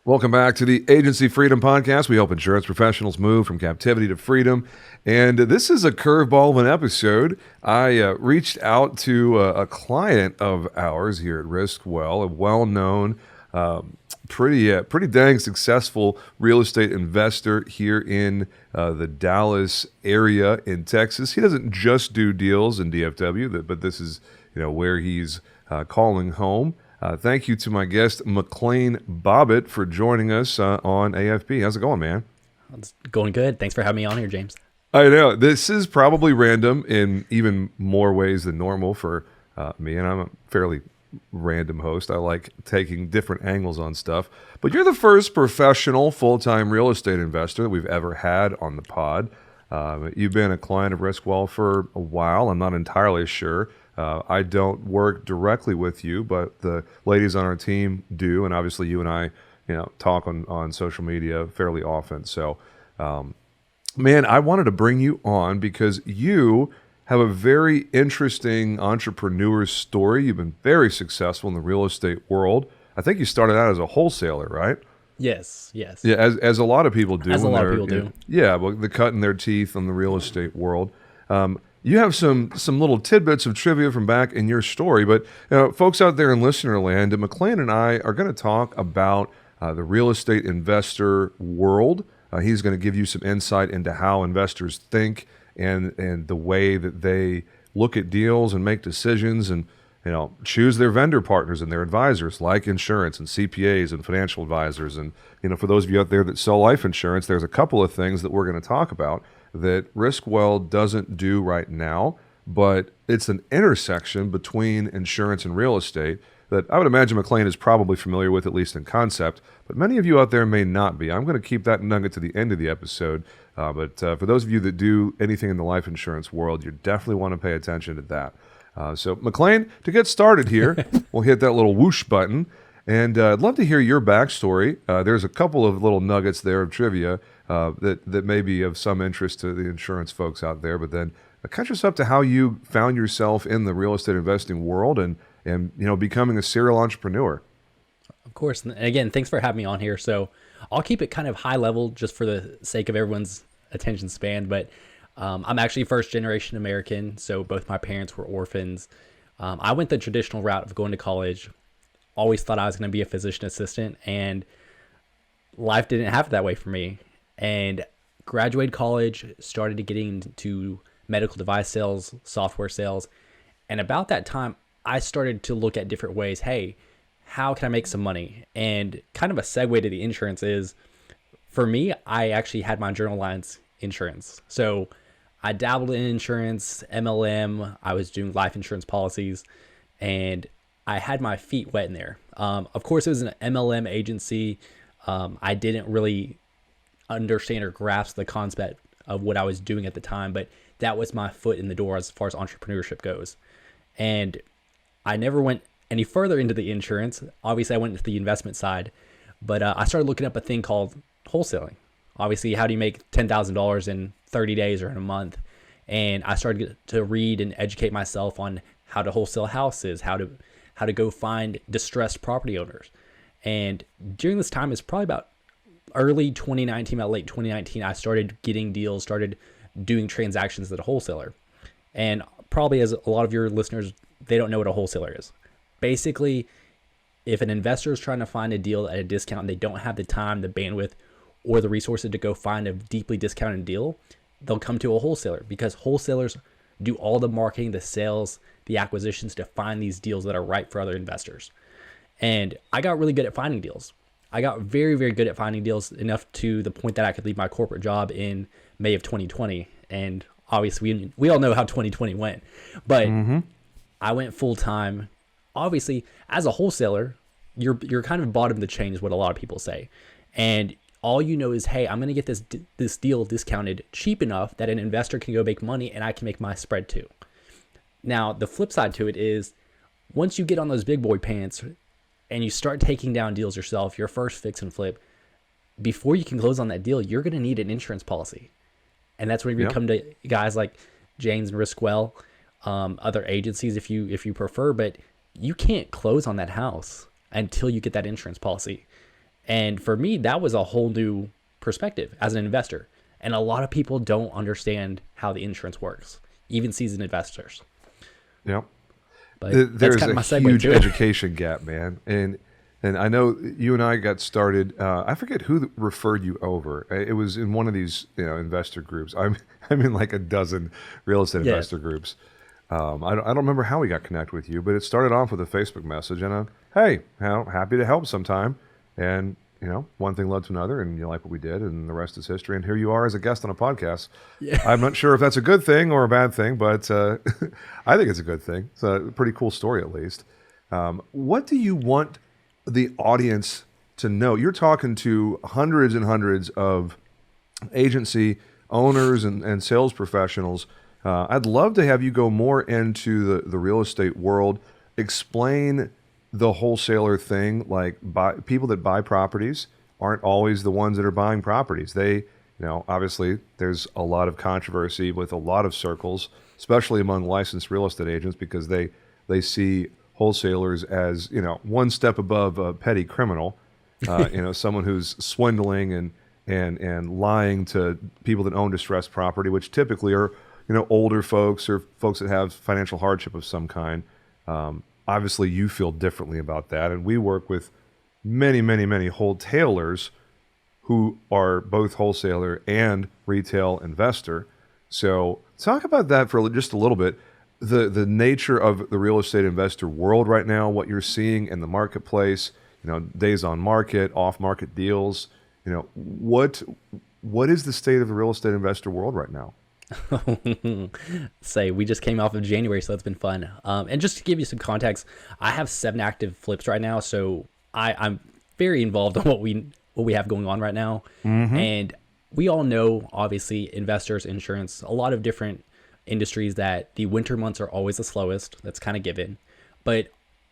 Welcome back to the Agency Freedom Podcast. We help insurance professionals move from captivity to freedom. And this is a curveball of an episode. I reached out to a client of ours here at Riskwell, a well-known, pretty dang successful real estate investor here in the Dallas area in Texas. He doesn't just do deals in DFW, but this is where he's calling home. Thank you to my guest, McKlane Bobbitt, for joining us on AFP. How's it going, man? It's going good. Thanks for having me on here, James. I know. This is probably random in even more ways than normal for me, and I'm a fairly random host. I like taking different angles on stuff. But you're the first professional full-time real estate investor that we've ever had on the pod. You've been a client of Riskwell for a while. I'm not entirely sure. I don't work directly with you, but the ladies on our team do, and obviously you and I, talk on social media fairly often. So, man, I wanted to bring you on because you have a very interesting entrepreneur story. You've been very successful in the real estate world. I think you started out as a wholesaler, right? Yes. Yeah, as a lot of people do. As a lot of people do. Yeah, well, they're cutting their teeth on the real estate world. You have some little tidbits of trivia from back in your story, but folks out there in listener land, McKlane and I are going to talk about the real estate investor world. He's going to give you some insight into how investors think and the way that they look at deals and make decisions and choose their vendor partners and their advisors, like insurance and CPAs and financial advisors. And for those of you out there that sell life insurance, there's a couple of things that we're going to talk about that Riskwell doesn't do right now, but it's an intersection between insurance and real estate that I would imagine McKlane is probably familiar with, at least in concept, but many of you out there may not be. I'm going to keep that nugget to the end of the episode, but for those of you that do anything in the life insurance world, you definitely want to pay attention to that. So McKlane, to get started here, we'll hit that little whoosh button, and I'd love to hear your backstory. There's a couple of little nuggets there of trivia that may be of some interest to the insurance folks out there, but then catch us up to how you found yourself in the real estate investing world and becoming a serial entrepreneur. Of course. And again, thanks for having me on here. So I'll keep it kind of high level just for the sake of everyone's attention span, but I'm actually first generation American, so both my parents were orphans. I went the traditional route of going to college, always thought I was going to be a physician assistant, and life didn't happen that way for me. And graduated college, started to getting into medical device sales, software sales, and about that time, I started to look at different ways. Hey, how can I make some money? And kind of a segue to the insurance is, for me, I actually had my general lines insurance. So I dabbled in insurance, MLM, I was doing life insurance policies, and I had my feet wet in there. Of course, it was an MLM agency. I didn't really understand or grasp the concept of what I was doing at the time, but that was my foot in the door as far as entrepreneurship goes. And I never went any further into the insurance. Obviously, I went into the investment side, but I started looking up a thing called wholesaling. Obviously, how do you make $10,000 in 30 days or in a month? And I started to read and educate myself on how to wholesale houses, how to go find distressed property owners. And during this time, it's probably about early 2019, about late 2019, I started getting deals, started doing transactions at a wholesaler. And probably as a lot of your listeners, they don't know what a wholesaler is. Basically, if an investor is trying to find a deal at a discount and they don't have the time, the bandwidth, or the resources to go find a deeply discounted deal, they'll come to a wholesaler because wholesalers do all the marketing, the sales, the acquisitions to find these deals that are right for other investors. And I got really good at finding deals. I got very, very good at finding deals, enough to the point that I could leave my corporate job in May of 2020. And obviously, we all know how 2020 went. But I went full time. Obviously, as a wholesaler, you're kind of bottom of the chain is what a lot of people say. And all you know is, hey, I'm going to get this deal discounted cheap enough that an investor can go make money and I can make my spread too. Now, the flip side to it is, once you get on those big boy pants and you start taking down deals yourself, your first fix and flip, before you can close on that deal, you're going to need an insurance policy. And that's when you come to guys like James and Riskwell, other agencies if you prefer, but you can't close on that house until you get that insurance policy. And for me, that was a whole new perspective as an investor. And a lot of people don't understand how the insurance works, even seasoned investors. Yep. But that's There's kind of my a segue huge to it. education gap, man. And I know you and I got started. I forget who referred you over. It was in one of these, investor groups. I'm in like a dozen real estate Yeah. investor groups. I don't remember how we got connected with you, but it started off with a Facebook message and hey, happy to help sometime. And one thing led to another, and you like what we did, and the rest is history. And here you are as a guest on a podcast. Yeah. I'm not sure if that's a good thing or a bad thing, but I think it's a good thing. It's a pretty cool story, at least. What do you want the audience to know? You're talking to hundreds and hundreds of agency owners and sales professionals. I'd love to have you go more into the real estate world, explain the wholesaler thing, like people that buy properties aren't always the ones that are buying properties. They, obviously there's a lot of controversy with a lot of circles, especially among licensed real estate agents, because they see wholesalers as, one step above a petty criminal, someone who's swindling and lying to people that own distressed property, which typically are, older folks or folks that have financial hardship of some kind. Obviously, you feel differently about that. And we work with many, many, many wholesalers who are both wholesaler and retail investor. So talk about that for just a little bit. The nature of the real estate investor world right now, what you're seeing in the marketplace, days on market, off market deals, what is the state of the real estate investor world right now? Say we just came off of January, so it's been fun. And just to give you some context, I have 7 active flips right now, so I'm very involved in what we have going on right now. And we all know, obviously, investors, insurance, a lot of different industries, that the winter months are always the slowest. That's kind of given. But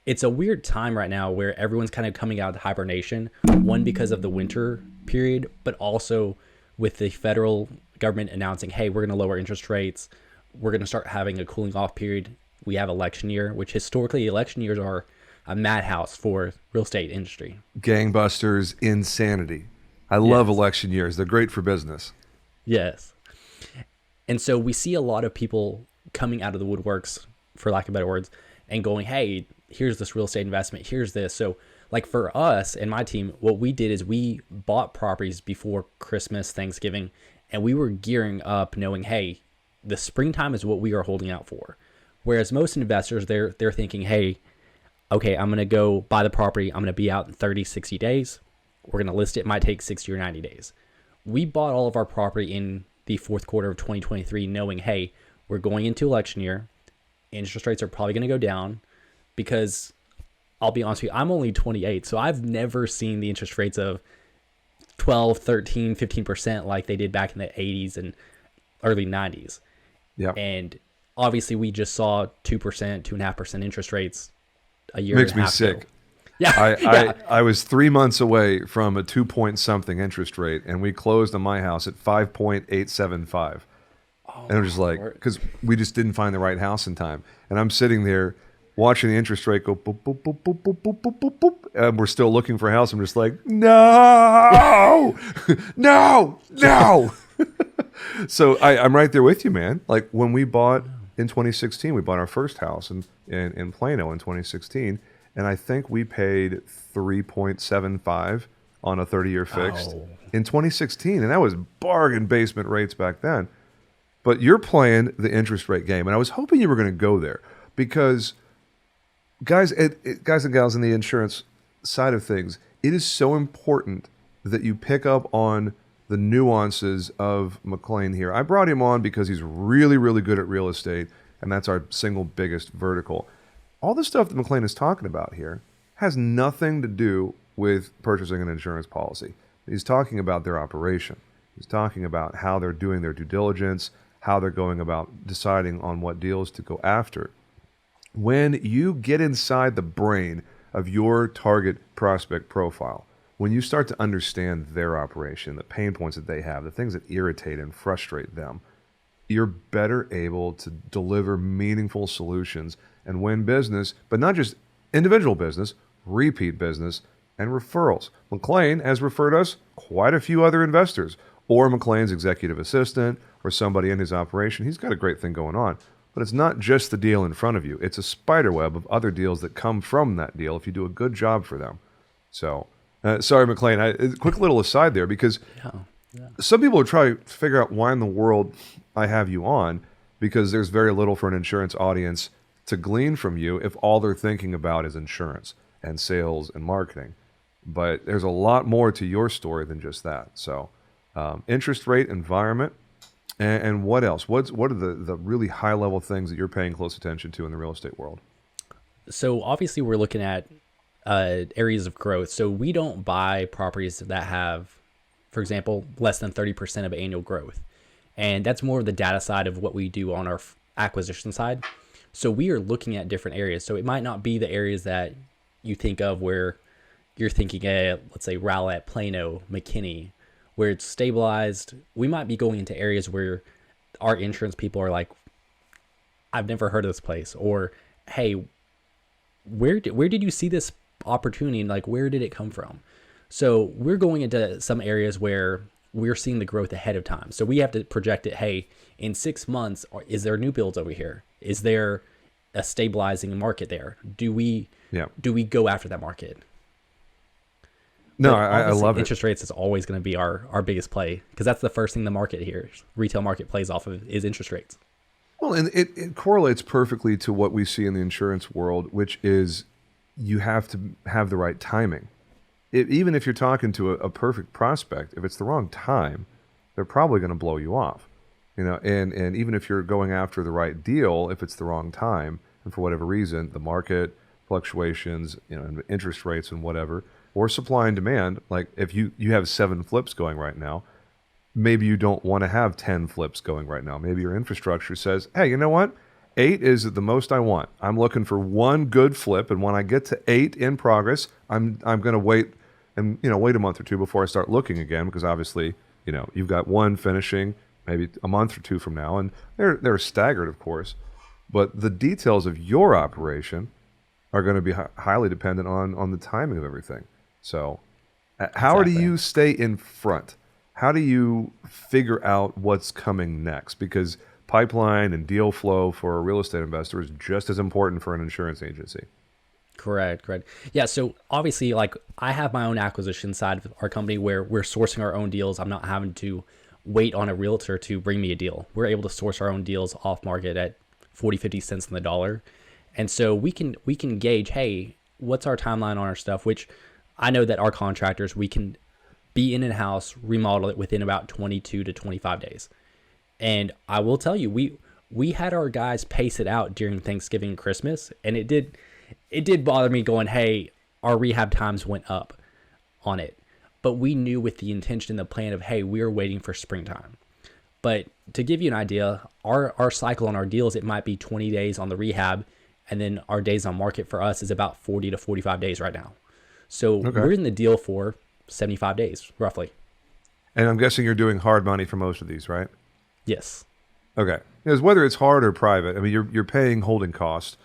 it's a weird time right now where everyone's kind of coming out of hibernation, one because of the winter period, but also with the federal government announcing, hey, we're going to lower interest rates. We're going to start having a cooling off period. We have election year, which historically election years are a madhouse for real estate industry. Gangbusters, insanity. I love election years. They're great for business. Yes. And so we see a lot of people coming out of the woodworks, for lack of better words, and going, hey, here's this real estate investment. Here's this. So like for us and my team, what we did is we bought properties before Christmas, Thanksgiving, and we were gearing up knowing, hey, the springtime is what we are holding out for. Whereas most investors, they're thinking, hey, okay, I'm going to go buy the property. I'm going to be out in 30, 60 days. We're going to list it. It might take 60 or 90 days. We bought all of our property in the fourth quarter of 2023 knowing, hey, we're going into election year. Interest rates are probably going to go down, because I'll be honest with you, I'm only 28, so I've never seen the interest rates of 12, 13, 15% like they did back in the 80s and early 90s. Yeah. And obviously we just saw 2%, 2.5% interest rates a year Makes and a me half sick. ago. Yeah. I was 3 months away from a 2-point-something interest rate, and we closed on my house at 5.875. And I'm just like, because we just didn't find the right house in time. And I'm sitting there watching the interest rate go boop, boop, boop, boop, boop, boop, boop, boop, boop. And we're still looking for a house. I'm just like, no, no. So I'm right there with you, man. Like when we bought in 2016, we bought our first house in Plano in 2016. And I think we paid 3.75 on a 30-year fixed in 2016. And that was bargain basement rates back then. But you're playing the interest rate game. And I was hoping you were going to go there because guys and gals in the insurance side of things, it is so important that you pick up on the nuances of McKlane here. I brought him on because he's really, really good at real estate, and that's our single biggest vertical. All the stuff that McKlane is talking about here has nothing to do with purchasing an insurance policy. He's talking about their operation. He's talking about how they're doing their due diligence, how they're going about deciding on what deals to go after. When you get inside the brain of your target prospect profile, when you start to understand their operation, the pain points that they have, the things that irritate and frustrate them, you're better able to deliver meaningful solutions and win business, but not just individual business, repeat business, and referrals. McKlane has referred us quite a few other investors, or McKlane's executive assistant, or somebody in his operation. He's got a great thing going on. But it's not just the deal in front of you. It's a spider web of other deals that come from that deal if you do a good job for them. So, sorry, McKlane, quick little aside there, because some people are trying to figure out why in the world I have you on, because there's very little for an insurance audience to glean from you if all they're thinking about is insurance and sales and marketing. But there's a lot more to your story than just that. So, interest rate environment. And what else? What are the really high level things that you're paying close attention to in the real estate world? So obviously we're looking at areas of growth. So we don't buy properties that have, for example, less than 30% of annual growth. And that's more of the data side of what we do on our acquisition side. So we are looking at different areas. So it might not be the areas that you think of where you're thinking, let's say Rowlett, Plano, McKinney, where it's stabilized. We might be going into areas where our insurance people are like, I've never heard of this place, or hey, where did you see this opportunity, and like where did it come from? So we're going into some areas where we're seeing the growth ahead of time. So we have to project it. Hey, in 6 months, is there new builds over here? Is there a stabilizing market there? Do we go after that market? No, I love it. Interest rates is always going to be our biggest play, because that's the first thing the market here, retail market, plays off of is interest rates. Well, and it correlates perfectly to what we see in the insurance world, which is you have to have the right timing. Even if you're talking to a perfect prospect, if it's the wrong time, they're probably going to blow you off. And even if you're going after the right deal, if it's the wrong time, and for whatever reason, the market fluctuations, and interest rates and whatever, or supply and demand, like if you have 7 flips going right now, maybe you don't want to have 10 flips going right now. Maybe your infrastructure says, hey, you know what? 8 is the most I want. I'm looking for 1 good flip, and when I get to 8 in progress, I'm going to wait a month or 2 before I start looking again, because obviously, you've got 1 finishing maybe a month or 2 from now, and they're staggered, of course. But the details of your operation are going to be highly dependent on the timing of everything. So how do you stay in front? How do you figure out what's coming next? Because pipeline and deal flow for a real estate investor is just as important for an insurance agency. Correct. Yeah, so obviously, like, I have my own acquisition side of our company where we're sourcing our own deals. I'm not having to wait on a realtor to bring me a deal. We're able to source our own deals off market at 40, 50 cents on the dollar. And so we can gauge, hey, what's our timeline on our stuff, which I know that our contractors, we can be in-house, remodel it within about 22 to 25 days. And I will tell you, we had our guys pace it out during Thanksgiving and Christmas, and it did bother me going, hey, our rehab times went up on it. But we knew with the intention, the plan of, hey, we're waiting for springtime. But to give you an idea, our cycle on our deals, it might be 20 days on the rehab, and then our days on market for us is about 40 to 45 days right now. So we're in the deal for 75 days, roughly. And I'm guessing you're doing hard money for most of these, right? Yes. Okay. Because whether it's hard or private, I mean, you're paying holding costs.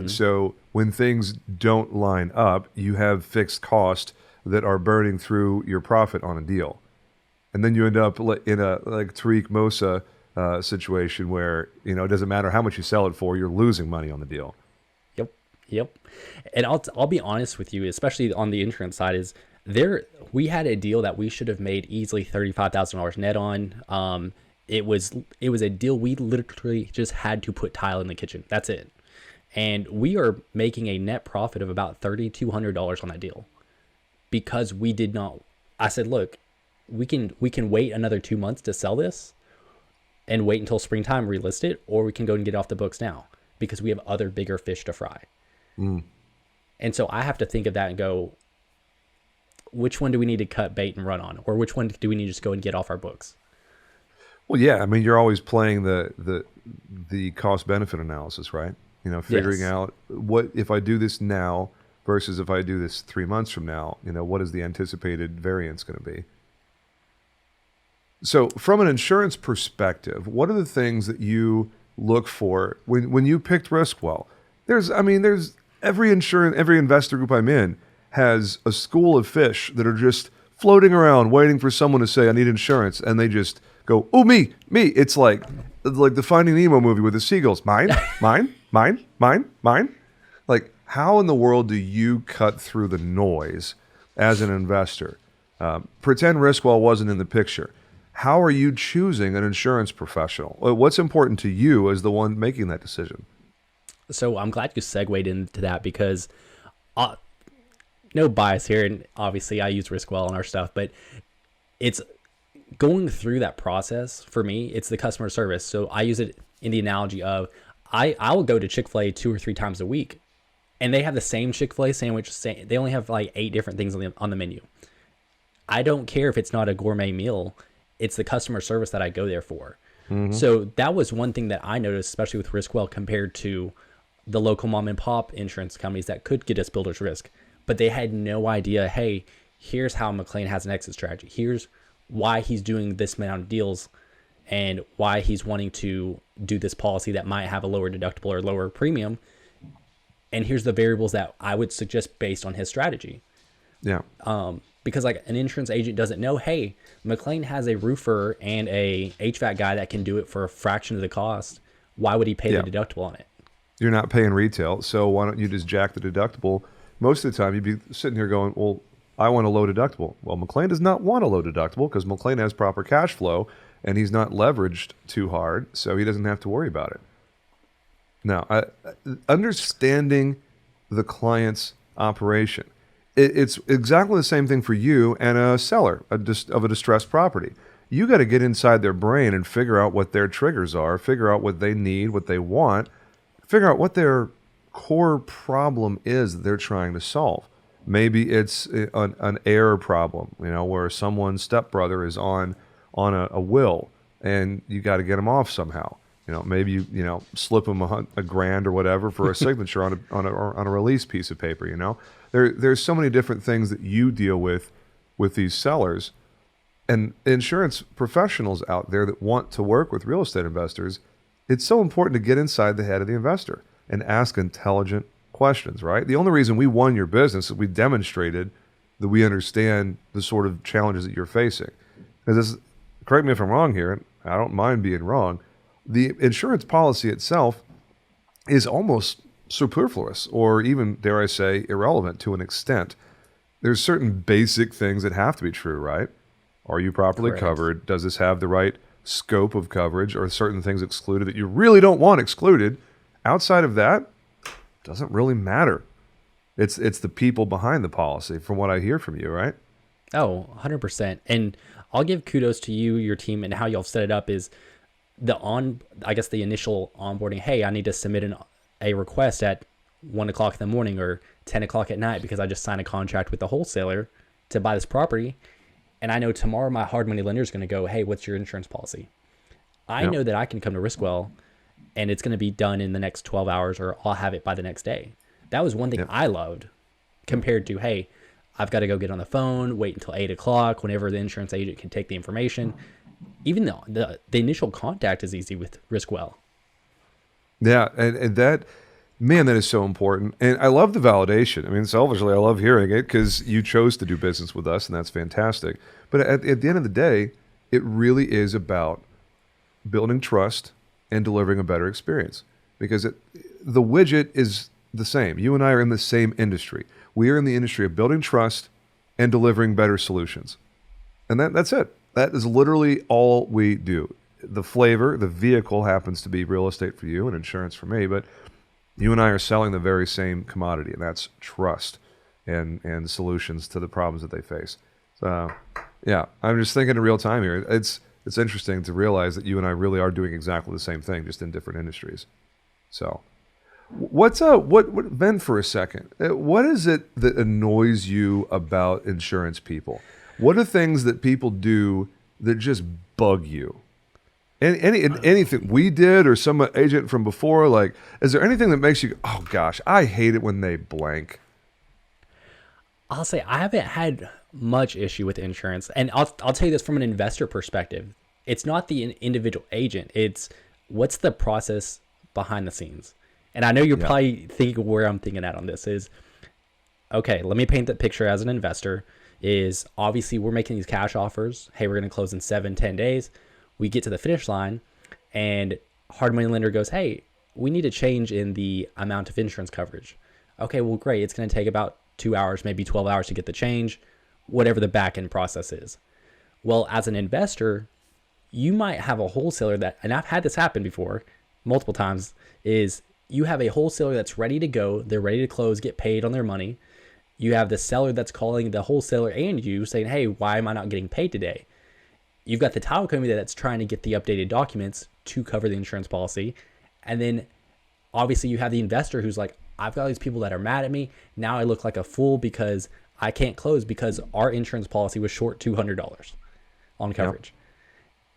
So when things don't line up, you have fixed costs that are burning through your profit on a deal. And then you end up in a like Tariq Mosa situation where, it doesn't matter how much you sell it for, you're losing money on the deal. Yep. And I'll be honest with you, especially on the insurance side, is we had a deal that we should have made easily $35,000 net on. It was a deal we literally just had to put tile in the kitchen. That's it. And we are making a net profit of about $3,200 on that deal, because we did not. I said, look, we can wait another 2 months to sell this and wait until springtime, relist it, or we can go and get it off the books now, because we have other bigger fish to fry. And so I have to think of that and go, which one do we need to cut bait and run on? Or which one do we need to just go and get off our books? Well, yeah, I mean, you're always playing the cost benefit analysis, right? Figuring out what if I do this now versus if I do this 3 months from now, what is the anticipated variance going to be? So from an insurance perspective, what are the things that you look for when you picked Riskwell? There's every investor group I'm in has a school of fish that are just floating around waiting for someone to say, I need insurance. And they just go, oh, me. It's like the Finding Nemo movie with the seagulls. Mine. Like, how in the world do you cut through the noise as an investor? Pretend Riskwell wasn't in the picture. How are you choosing an insurance professional? What's important to you as the one making that decision? So I'm glad you segued into that because no bias here. And obviously I use Riskwell and our stuff, but it's going through that process. For me, it's the customer service. So I use it in the analogy of I will go to Chick-fil-A 2 or 3 times a week and they have the same Chick-fil-A sandwich. They only have like 8 different things on the menu. I don't care if it's not a gourmet meal. It's the customer service that I go there for. Mm-hmm. So that was one thing that I noticed, especially with Riskwell compared to the local mom and pop insurance companies that could get us builder's risk, but they had no idea, hey, here's how McKlane has an exit strategy. Here's why he's doing this amount of deals and why he's wanting to do this policy that might have a lower deductible or lower premium. And here's the variables that I would suggest based on his strategy. Yeah. Because like an insurance agent doesn't know, hey, McKlane has a roofer and a HVAC guy that can do it for a fraction of the cost. Why would he pay the deductible on it? You're not paying retail, so why don't you just jack the deductible? Most of the time, you'd be sitting here going, well, I want a low deductible. Well, McKlane does not want a low deductible because McKlane has proper cash flow and he's not leveraged too hard, so he doesn't have to worry about it. Now, understanding the client's operation, it's exactly the same thing for you and a seller of a distressed property. You got to get inside their brain and figure out what their triggers are, figure out what they need, what they want, figure out what their core problem is that they're trying to solve. Maybe it's an heir problem, where someone's stepbrother is on a will and you got to get him off somehow. Maybe you slip him a grand or whatever for a signature on a release piece of paper. There's so many different things that you deal with these sellers, and insurance professionals out there that want to work with real estate investors. It's so important to get inside the head of the investor and ask intelligent questions, right? The only reason we won your business is we demonstrated that we understand the sort of challenges that you're facing. Because correct me if I'm wrong here, and I don't mind being wrong, the insurance policy itself is almost superfluous or even, dare I say, irrelevant to an extent. There's certain basic things that have to be true, right? Are you properly covered? Does this have the right scope of coverage? Or certain things excluded that you really don't want excluded? Outside of that, doesn't really matter. It's the people behind the policy, from what I hear from you, right? Oh, 100%. And I'll give kudos to you, your team, and how y'all set it up is the initial onboarding. Hey, I need to submit a request at 1 o'clock in the morning or 10 o'clock at night because I just signed a contract with the wholesaler to buy this property. And I know tomorrow my hard money lender is going to go, hey, what's your insurance policy? I know that I can come to Riskwell and it's going to be done in the next 12 hours or I'll have it by the next day. That was one thing I loved compared to, hey, I've got to go get on the phone, wait until 8 o'clock whenever the insurance agent can take the information. Even though the initial contact is easy with Riskwell. Yeah, and that, man, that is so important. And I love the validation. I mean, selfishly, I love hearing it because you chose to do business with us, and that's fantastic. But at the end of the day, it really is about building trust and delivering a better experience. Because the widget is the same. You and I are in the same industry. We are in the industry of building trust and delivering better solutions. And that's it. That is literally all we do. The flavor, the vehicle happens to be real estate for you and insurance for me, but you and I are selling the very same commodity, and that's trust and solutions to the problems that they face. So, yeah, I'm just thinking in real time here. It's interesting to realize that you and I really are doing exactly the same thing, just in different industries. So, what Ben, for a second, what is it that annoys you about insurance people? What are things that people do that just bug you? Anything we did or some agent from before, like, is there anything that makes you go, oh gosh, I hate it when they blank? I'll say I haven't had much issue with insurance. And I'll tell you this from an investor perspective. It's not the individual agent. It's what's the process behind the scenes. And I know you're probably thinking where I'm thinking at on this is okay, let me paint that picture as an investor. Is obviously we're making these cash offers. Hey, we're going to close in 7-10 days. We get to the finish line, and hard money lender goes, hey, we need a change in the amount of insurance coverage. Okay, well, great. It's going to take about 2 hours, maybe 12 hours to get the change, whatever the back end process is. Well, as an investor, you might have a wholesaler that, and I've had this happen before multiple times, is you have a wholesaler that's ready to go. They're ready to close, get paid on their money. You have the seller that's calling the wholesaler and you saying, hey, why am I not getting paid today? You've got the title company that's trying to get the updated documents to cover the insurance policy. And then obviously you have the investor who's like, I've got these people that are mad at me. Now I look like a fool because I can't close because our insurance policy was short $200 on coverage.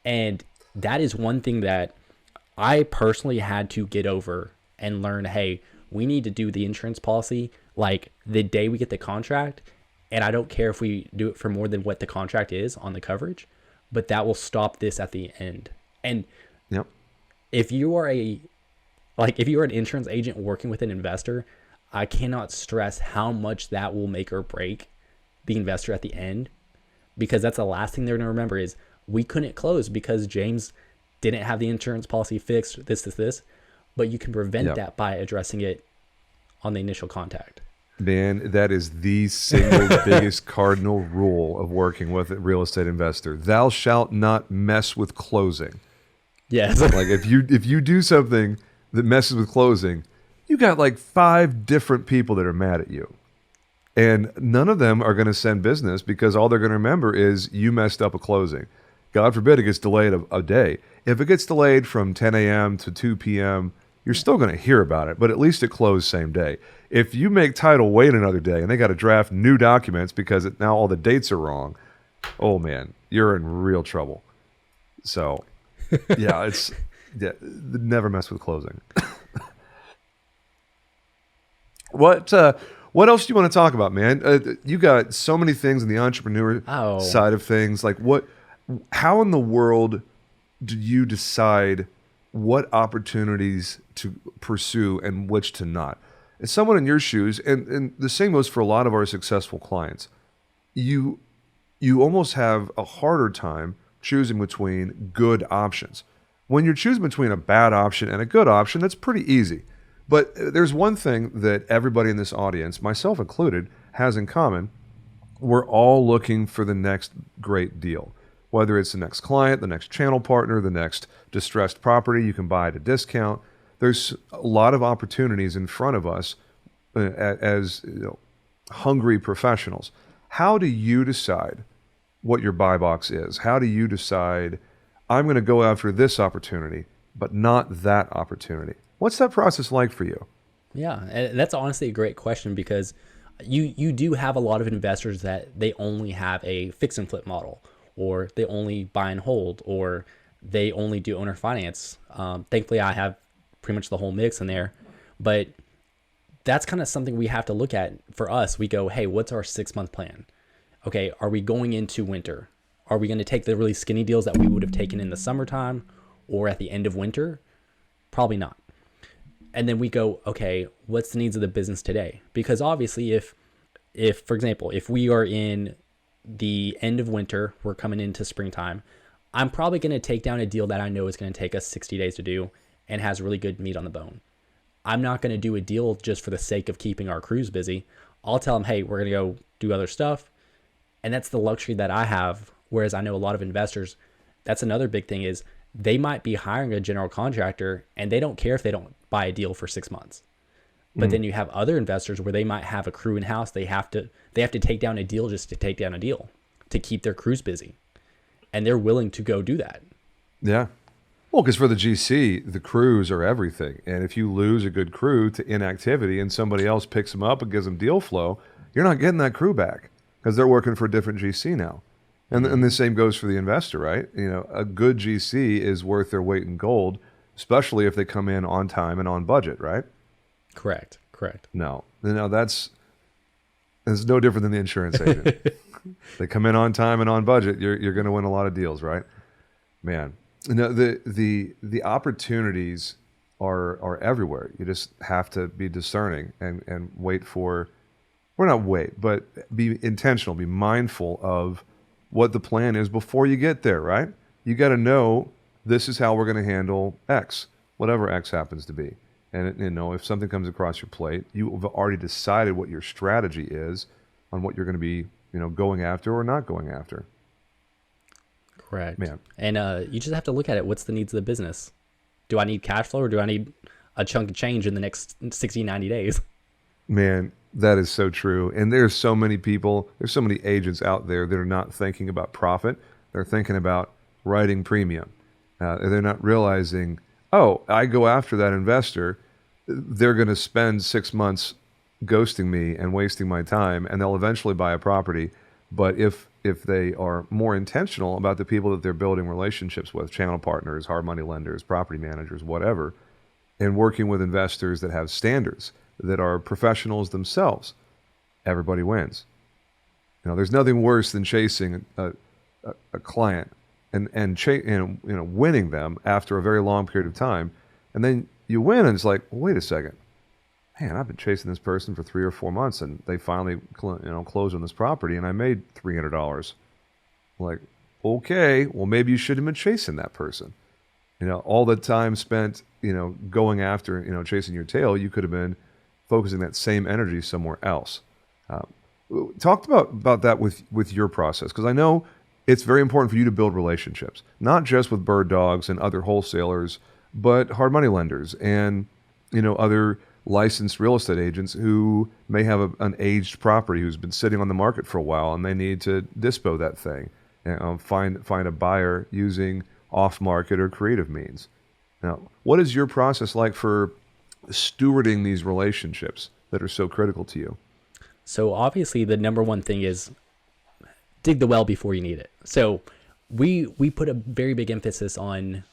Yep. And that is one thing that I personally had to get over and learn, hey, we need to do the insurance policy like the day we get the contract. And I don't care if we do it for more than what the contract is on the coverage, but that will stop this at the end. And yep. if you are an insurance agent working with an investor, I cannot stress how much that will make or break the investor at the end, because that's the last thing they're going to remember is we couldn't close because James didn't have the insurance policy fixed, this, but you can prevent that by addressing it on the initial contact. Man, that is the single biggest cardinal rule of working with a real estate investor. Thou shalt not mess with closing. Yes. Like if you do something that messes with closing, you got like 5 different people that are mad at you. And none of them are going to send business because all they're going to remember is you messed up a closing. God forbid it gets delayed a day. If it gets delayed from 10 a.m. to 2 p.m., you're still going to hear about it, but at least it closed same day. If you make title wait another day and they got to draft new documents because now all the dates are wrong, oh man, you're in real trouble. So, yeah, never mess with closing. What else do you want to talk about, man? You got so many things in the entrepreneur side of things. Like how in the world do you decide what opportunities to pursue and which to not? As someone in your shoes, and the same goes for a lot of our successful clients, you almost have a harder time choosing between good options. When you're choosing between a bad option and a good option, that's pretty easy. But there's one thing that everybody in this audience, myself included, has in common. We're all looking for the next great deal. Whether it's the next client, the next channel partner, the next distressed property you can buy at a discount. There's a lot of opportunities in front of us as hungry professionals. How do you decide what your buy box is? How do you decide, I'm going to go after this opportunity, but not that opportunity? What's that process like for you? Yeah, and that's honestly a great question, because you do have a lot of investors that they only have a fix and flip model, or they only buy and hold, or they only do owner finance. Thankfully, I have pretty much the whole mix in there, but that's kind of something we have to look at. For us, we go, hey, what's our 6-month plan? Okay, are we going into winter? Are we going to take the really skinny deals that we would have taken in the summertime or at the end of winter? Probably not. And then we go, okay, what's the needs of the business today? Because obviously if for example, if we are in the end of winter, we're coming into springtime, I'm probably going to take down a deal that I know is going to take us 60 days to do and has really good meat on the bone. I'm not going to do a deal just for the sake of keeping our crews busy. I'll tell them, hey, we're going to go do other stuff. And that's the luxury that I have. Whereas I know a lot of investors, that's another big thing, is they might be hiring a general contractor and they don't care if they don't buy a deal for 6 months. But then you have other investors where they might have a crew in house. They have to take down a deal just to take down a deal to keep their crews busy. And they're willing to go do that. Yeah. Well, because for the GC, the crews are everything. And if you lose a good crew to inactivity and somebody else picks them up and gives them deal flow, you're not getting that crew back because they're working for a different GC now. And the same goes for the investor, right? A good GC is worth their weight in gold, especially if they come in on time and on budget, right? Correct. No, it's no different than the insurance agent. They come in on time and on budget, you're going to win a lot of deals, right? Man, the opportunities are everywhere. You just have to be discerning and wait for Or not wait, but be intentional, be mindful of what the plan is before you get there, right? You got to know this is how we're going to handle X, whatever X happens to be. And if something comes across your plate, you've already decided what your strategy is on what you're going to be, going after or not going after. Correct. Man. And you just have to look at it. What's the needs of the business? Do I need cash flow or do I need a chunk of change in the next 60, 90 days? Man, that is so true. And there's so many agents out there that are not thinking about profit. They're thinking about writing premium. They're not realizing, I go after that investor, they're going to spend 6 months ghosting me and wasting my time, and they'll eventually buy a property. But if they are more intentional about the people that they're building relationships with, channel partners, hard money lenders, property managers, whatever, and working with investors that have standards, that are professionals themselves, everybody wins. There's nothing worse than chasing a client and winning them after a very long period of time, and then you win, and it's like, wait a second, man, I've been chasing this person for 3 or 4 months, and they finally closed on this property, and I made $300. Like, okay, well, maybe you shouldn't have been chasing that person. All the time spent going after chasing your tail, you could have been focusing that same energy somewhere else. Talk about that with your process, because I know it's very important for you to build relationships, not just with bird dogs and other wholesalers, but hard money lenders and other licensed real estate agents who may have an aged property who's been sitting on the market for a while, and they need to dispo that thing and find a buyer using off-market or creative means. Now, what is your process like for stewarding these relationships that are so critical to you? So obviously the number one thing is dig the well before you need it. So we put a very big emphasis on,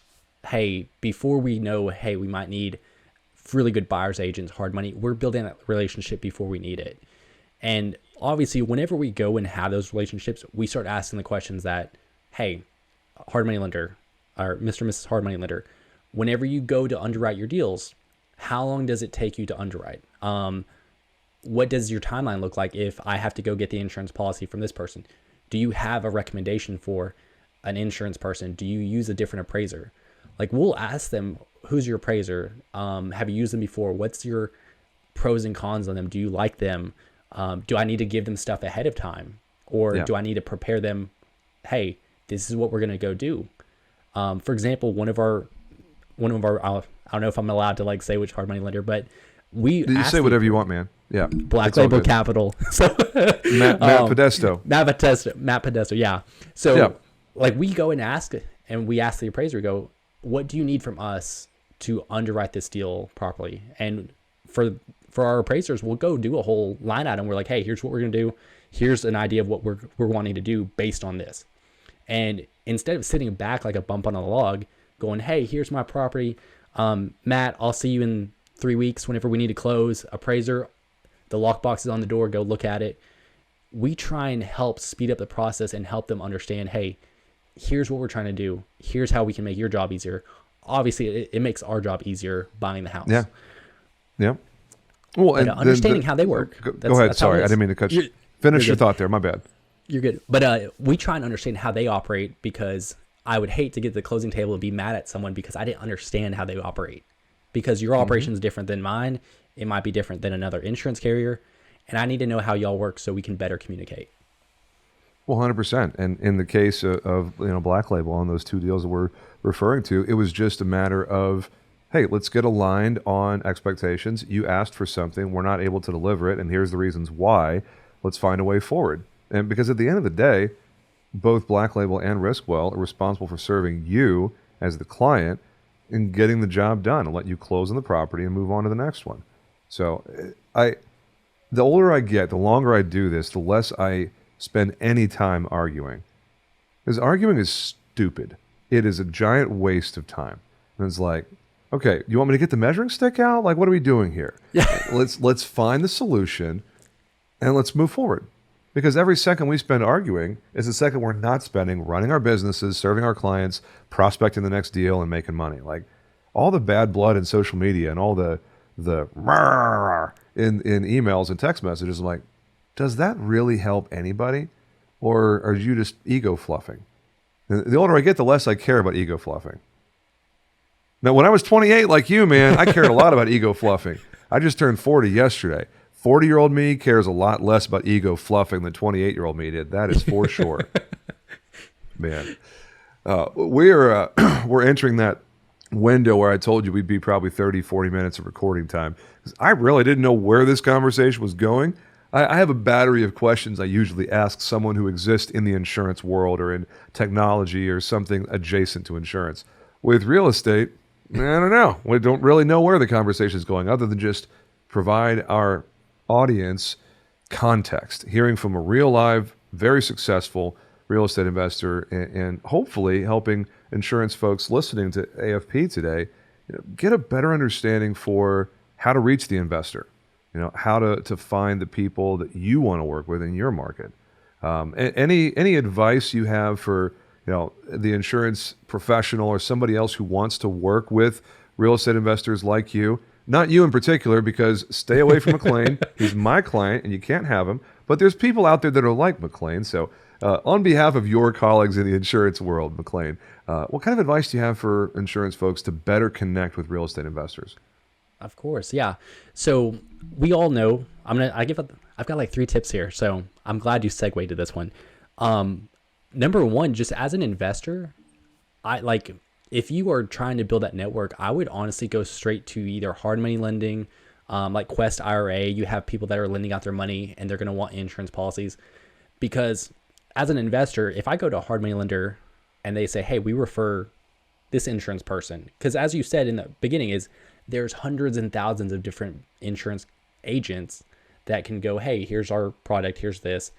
hey, before we know, hey, we might need really good buyers agents, hard money, we're building that relationship before we need it. And obviously whenever we go and have those relationships, we start asking the questions that, hey, hard money lender or Mr. and Mrs. Hard Money Lender, whenever you go to underwrite your deals, how long does it take you to underwrite? What does your timeline look like if I have to go get the insurance policy from this person? Do you have a recommendation for an insurance person? Do you use a different appraiser? Like, we'll ask them, who's your appraiser? Have you used them before? What's your pros and cons on them? Do you like them? Do I need to give them stuff ahead of time? Or do I need to prepare them? Hey, this is what we're going to go do. For example, one of our, I don't know if I'm allowed to say which hard money lender, but you say whatever you want, man. Yeah. Black Label Capital. So Matt Podesto. Matt Podesto. Yeah. So we go and ask, and we ask the appraiser, we go, what do you need from us to underwrite this deal properly? And for our appraisers, we'll go do a whole line item. We're like, hey, here's what we're going to do. Here's an idea of what we're wanting to do based on this. And instead of sitting back like a bump on a log going, hey, here's my property. Matt, I'll see you in 3 weeks whenever we need to close. Appraiser, the lockbox is on the door. Go look at it. We try and help speed up the process and help them understand, hey, here's what we're trying to do. Here's how we can make your job easier. Obviously, it makes our job easier buying the house. Yeah. Yeah. Well, and understanding how they work. Go ahead. Sorry, I didn't mean to cut you. Finish your thought there. My bad. You're good. But we try and understand how they operate, because I would hate to get to the closing table and be mad at someone because I didn't understand how they operate. Because your operation is different than mine. It might be different than another insurance carrier. And I need to know how y'all work so we can better communicate. Well, 100%. And in the case of Black Label on those two deals that we're referring to, it was just a matter of, hey, let's get aligned on expectations. You asked for something. We're not able to deliver it. And here's the reasons why. Let's find a way forward. And because at the end of the day, both Black Label and Riskwell are responsible for serving you as the client and getting the job done and let you close on the property and move on to the next one. So the older I get, the longer I do this, the less I spend any time arguing. Because arguing is stupid. It is a giant waste of time. And it's like, okay, you want me to get the measuring stick out? Like, what are we doing here? Yeah. Let's find the solution and let's move forward. Because every second we spend arguing is a second we're not spending running our businesses, serving our clients, prospecting the next deal, and making money. Like, all the bad blood in social media and all the in emails and text messages, I'm like, does that really help anybody? Or are you just ego fluffing? And the older I get, the less I care about ego fluffing. Now, when I was 28 like you, man, I cared a lot about ego fluffing. I just turned 40 yesterday. 40-year-old me cares a lot less about ego fluffing than 28-year-old me did. That is for sure. Man. We're entering that window where I told you we'd be probably 30, 40 minutes of recording time. 'Cause I really didn't know where this conversation was going. I have a battery of questions I usually ask someone who exists in the insurance world or in technology or something adjacent to insurance. With real estate, I don't know. We don't really know where the conversation is going other than just provide our audience context, hearing from a real live, very successful real estate investor and hopefully helping insurance folks listening to AFP today get a better understanding for how to reach the investor, how to find the people that you want to work with in your market. Any advice you have for the insurance professional or somebody else who wants to work with real estate investors like you? Not you in particular, because stay away from McKlane. He's my client and you can't have him. But there's people out there that are like McKlane. So on behalf of your colleagues in the insurance world, McKlane, what kind of advice do you have for insurance folks to better connect with real estate investors? Of course, yeah. So we all know, I've got like 3 tips here. So I'm glad you segued to this one. Number one, just as an investor, if you are trying to build that network, I would honestly go straight to either hard money lending, like Quest IRA. You have people that are lending out their money and they're going to want insurance policies. Because as an investor, if I go to a hard money lender and they say, hey, we refer this insurance person, because as you said in the beginning there's hundreds and thousands of different insurance agents that can go, hey, here's our product, here's this.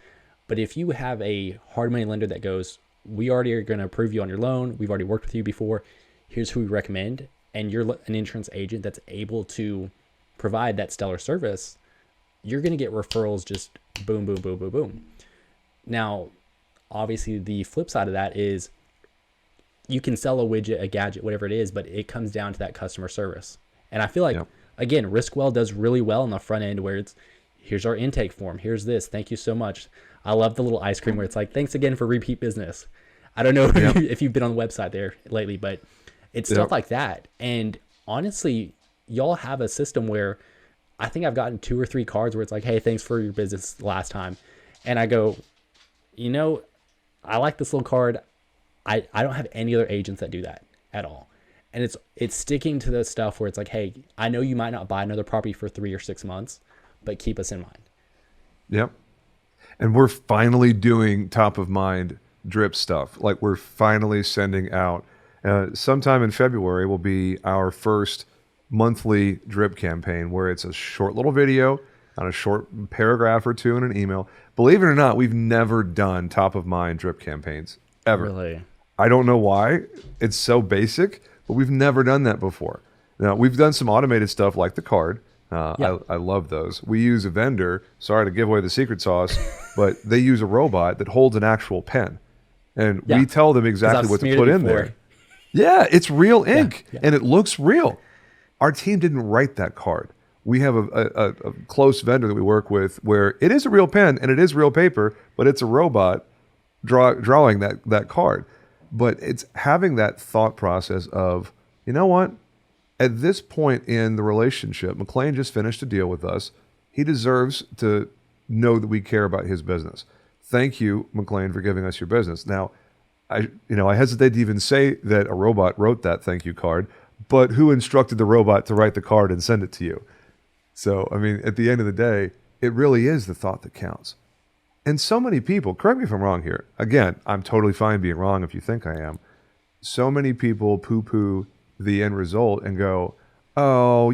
But if you have a hard money lender that goes, we already are going to approve you on your loan, we've already worked with you before, here's who we recommend, and you're an insurance agent that's able to provide that stellar service, you're going to get referrals just boom, boom, boom, boom, boom. Now, obviously, the flip side of that is you can sell a widget, a gadget, whatever it is, but it comes down to that customer service. And I feel like, again, Riskwell does really well on the front end where it's, here's our intake form, here's this, thank you so much. I love the little ice cream where it's like, thanks again for repeat business. I don't know if you've been on the website there lately, but it's stuff like that. And honestly, y'all have a system where I think I've gotten 2 or 3 cards where it's like, hey, thanks for your business last time. And I go, I like this little card. I don't have any other agents that do that at all. And it's sticking to the stuff where it's like, hey, I know you might not buy another property for 3 or 6 months, but keep us in mind. Yep. And we're finally doing top of mind drip stuff. Like we're finally sending out, sometime in February will be our first monthly drip campaign where it's a short little video on a short paragraph or 2 in an email. Believe it or not, we've never done top of mind drip campaigns ever. Really? I don't know why. It's so basic, but we've never done that before. Now, we've done some automated stuff like the card. I love those. We use a vendor, sorry to give away the secret sauce, but they use a robot that holds an actual pen. And we tell them exactly what to put in there. Yeah, it's real ink, and it looks real. Our team didn't write that card. We have a close vendor that we work with where it is a real pen and it is real paper, but it's a robot drawing that card. But it's having that thought process of, you know what? At this point in the relationship, McKlane just finished a deal with us. He deserves to know that we care about his business. Thank you, McKlane, for giving us your business. Now, I hesitate to even say that a robot wrote that thank you card, but who instructed the robot to write the card and send it to you? So, I mean, at the end of the day, it really is the thought that counts. And so many people, correct me if I'm wrong here. Again, I'm totally fine being wrong if you think I am. So many people poo-poo the end result and go, oh,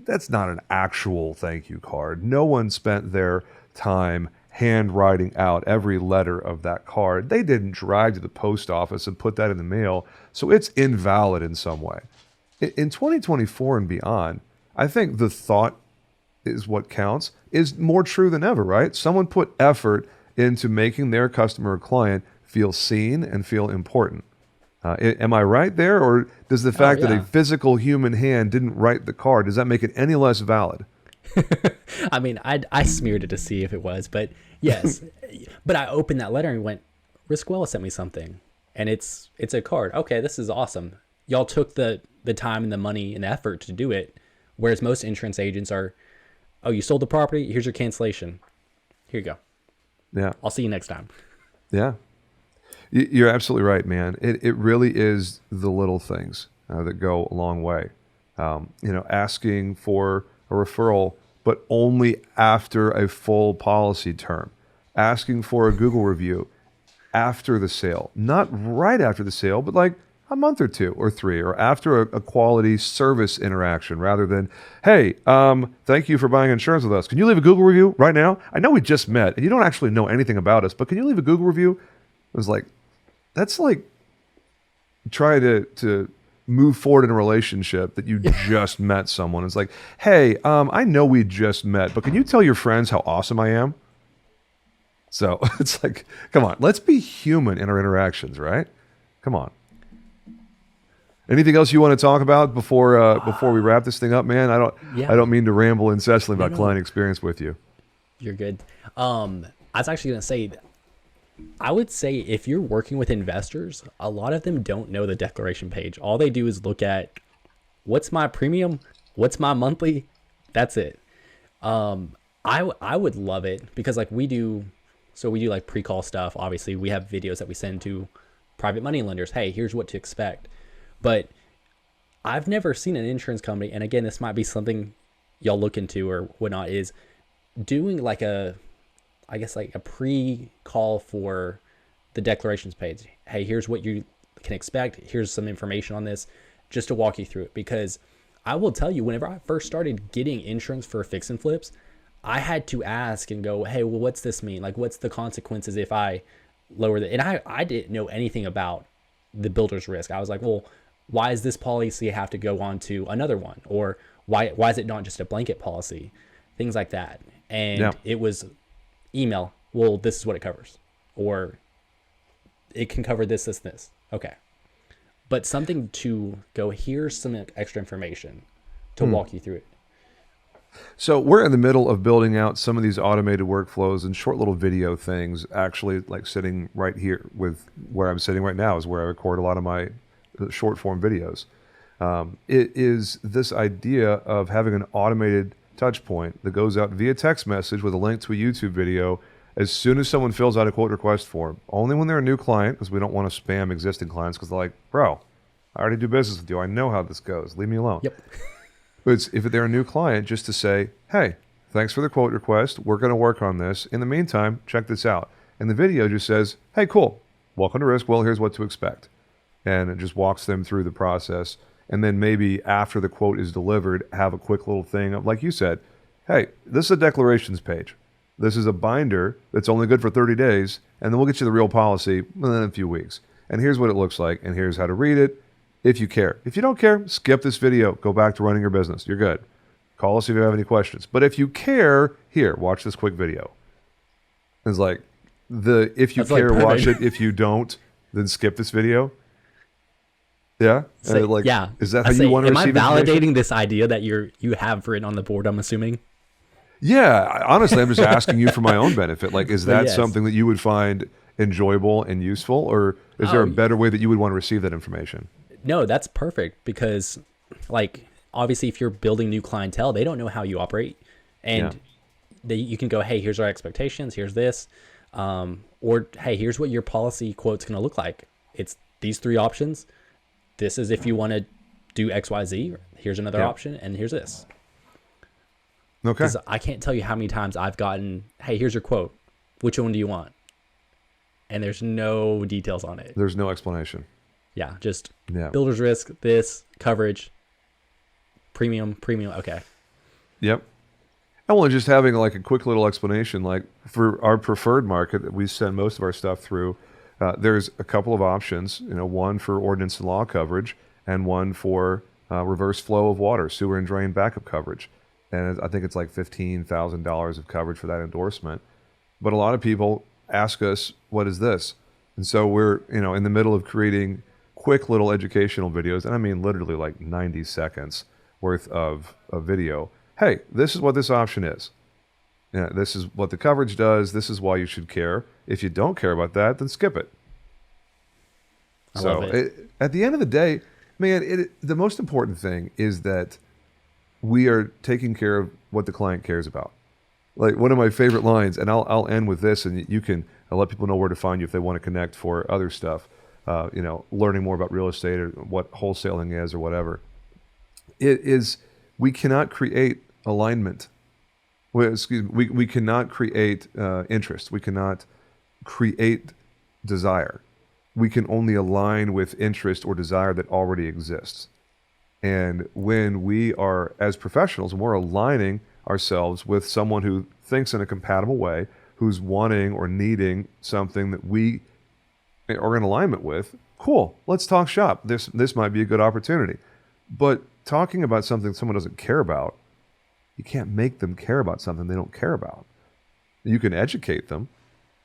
that's not an actual thank you card. No one spent their time handwriting out every letter of that card. They didn't drive to the post office and put that in the mail, so it's invalid in some way. In 2024 and beyond, I think the thought is what counts is more true than ever, right? Someone put effort into making their customer or client feel seen and feel important. Am I right there? Or does the fact that a physical human hand didn't write the card, does that make it any less valid? I mean, I smeared it to see if it was, but yes. But I opened that letter and went, Riskwell sent me something, and it's a card. Okay, this is awesome. Y'all took the time and the money and the effort to do it, whereas most insurance agents are, oh, you sold the property, here's your cancellation. Here you go. Yeah. I'll see you next time. Yeah. You're absolutely right, man. It really is the little things that go a long way. Asking for a referral, but only after a full policy term. Asking for a Google review after the sale, not right after the sale, but like a month or 2 or 3, or after a quality service interaction, rather than, hey, thank you for buying insurance with us. Can you leave a Google review right now? I know we just met and you don't actually know anything about us, but can you leave a Google review? It was like, that's like try to move forward in a relationship that you just met someone. It's like, hey, I know we just met, but can you tell your friends how awesome I am? So it's like, come on, let's be human in our interactions, right? Come on. Anything else you want to talk about before we wrap this thing up, man? I don't mean to ramble incessantly about client experience with you. You're good. I was actually going to say, I would say if you're working with investors, a lot of them don't know the declaration page. All they do is look at what's my premium, what's my monthly. That's it. I would love it because like we do like pre-call stuff. Obviously, we have videos that we send to private money lenders. Hey, here's what to expect. But I've never seen an insurance company, and again, this might be something y'all look into or whatnot, is doing like a pre-call for the declarations page. Hey, here's what you can expect. Here's some information on this, just to walk you through it. Because I will tell you, whenever I first started getting insurance for fix and flips, I had to ask and go, hey, well, what's this mean? Like, what's the consequences if I lower the, and I didn't know anything about the builder's risk. I was like, well, why does this policy have to go on to another one? Or why is it not just a blanket policy? Things like that. And It was email. Well, this is what it covers. Or it can cover this, this, this. Okay. But something to go, here's some extra information to walk you through it. So we're in the middle of building out some of these automated workflows and short little video things. Actually, like sitting right here with where I'm sitting right now is where I record a lot of my short form videos. It is this idea of having an automated touch point that goes out via text message with a link to a YouTube video as soon as someone fills out a quote request form. Only when they're a new client, because we don't want to spam existing clients, because they're like, bro, I already do business with you. I know how this goes. Leave me alone. Yep. But it's, if they're a new client, just to say, hey, thanks for the quote request. We're going to work on this. In the meantime, check this out. And the video just says, hey, cool. Welcome to Risk. Well, here's what to expect. And it just walks them through the process. And then maybe after the quote is delivered, have a quick little thing of, like you said, hey, this is a declarations page. This is a binder that's only good for 30 days. And then we'll get you the real policy within a few weeks. And here's what it looks like. And here's how to read it. If you care. If you don't care, skip this video. Go back to running your business. You're good. Call us if you have any questions. But if you care, here, watch this quick video. It's like, if you care, like watch it. If you don't, then skip this video. Yeah? Yeah. Is that how you want to receive it? Am I validating this idea that you have written on the board, I'm assuming? Yeah. Honestly, I'm just asking you for my own benefit. Like, is that something that you would find enjoyable and useful? Or is there a better way that you would want to receive that information? No, that's perfect because, like, obviously, if you're building new clientele, they don't know how you operate, and you can go, hey, here's our expectations, here's this, or hey, here's what your policy quote's going to look like. It's these 3 options. This is if you want to do X, Y, Z. Here's another option, and here's this. Okay. Because I can't tell you how many times I've gotten, hey, here's your quote. Which one do you want? And there's no details on it. There's no explanation. Yeah, just builder's risk, this, coverage, premium, okay. Yep. And well, just having like a quick little explanation, like for our preferred market that we send most of our stuff through, there's a couple of options, one for ordinance and law coverage and one for reverse flow of water, sewer and drain backup coverage. And I think it's like $15,000 of coverage for that endorsement. But a lot of people ask us, what is this? And so we're, in the middle of creating quick little educational videos, and I mean literally like 90 seconds worth of video, hey, this is what this option is. Yeah, this is what the coverage does. This is why you should care. If you don't care about that, then skip it. I love it. At the end of the day, man, the most important thing is that we are taking care of what the client cares about. Like one of my favorite lines, and I'll end with this, and I'll let people know where to find you if they want to connect for other stuff, learning more about real estate or what wholesaling is or whatever. It is, we cannot create alignment. We cannot create interest. We cannot create desire. We can only align with interest or desire that already exists. And when we are, as professionals, and we're aligning ourselves with someone who thinks in a compatible way, who's wanting or needing something that we are in alignment with, cool, let's talk shop. This might be a good opportunity. But talking about something someone doesn't care about, you can't make them care about something they don't care about. You can educate them,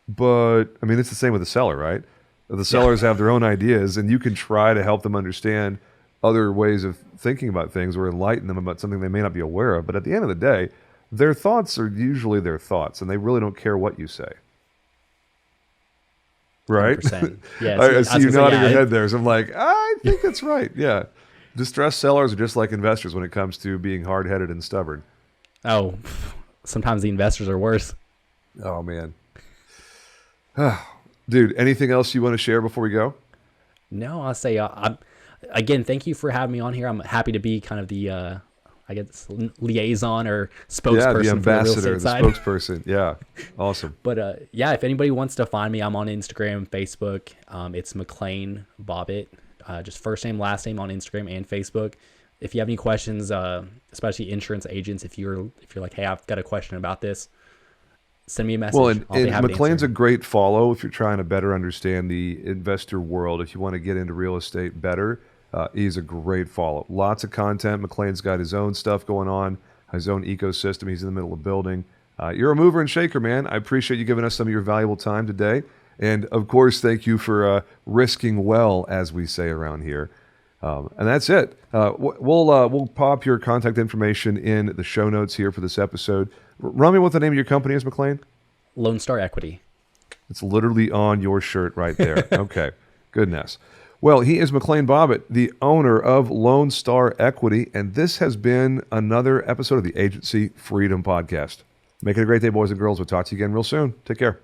but I mean, it's the same with the seller, right? The sellers have their own ideas, and you can try to help them understand other ways of thinking about things or enlighten them about something they may not be aware of. But at the end of the day, their thoughts are usually their thoughts, and they really don't care what you say. Right? 100%. Yeah, I see you nodding your head there. So I'm like, I think that's right. Yeah. Distressed sellers are just like investors when it comes to being hard-headed and stubborn. Oh, sometimes the investors are worse. Oh, man. Dude, anything else you want to share before we go? No, I'll say, again, thank you for having me on here. I'm happy to be kind of the, I guess, liaison or spokesperson Yeah, the ambassador, for the real estate side. spokesperson. Yeah, awesome. But yeah, if anybody wants to find me, I'm on Instagram, Facebook. It's McKlane Bobbitt. Just first name, last name on Instagram and Facebook. If you have any questions, especially insurance agents, if you're like, hey, I've got a question about this, send me a message. Well, and I'll be happy to McKlane's answer. a great follow if you're trying to better understand the investor world. If you want to get into real estate better, he's a great follow. Lots of content. McKlane's got his own stuff going on, his own ecosystem. He's in the middle of building. You're a mover and shaker, man. I appreciate you giving us some of your valuable time today. And, of course, thank you for risking well, as we say around here. And that's it. We'll pop your contact information in the show notes here for this episode. Run me what the name of your company is, McKlane. Lone Star Equity. It's literally on your shirt right there. Okay, goodness. Well, he is McKlane Bobbitt, the owner of Lone Star Equity, and this has been another episode of the Agency Freedom Podcast. Make it a great day, boys and girls. We'll talk to you again real soon. Take care.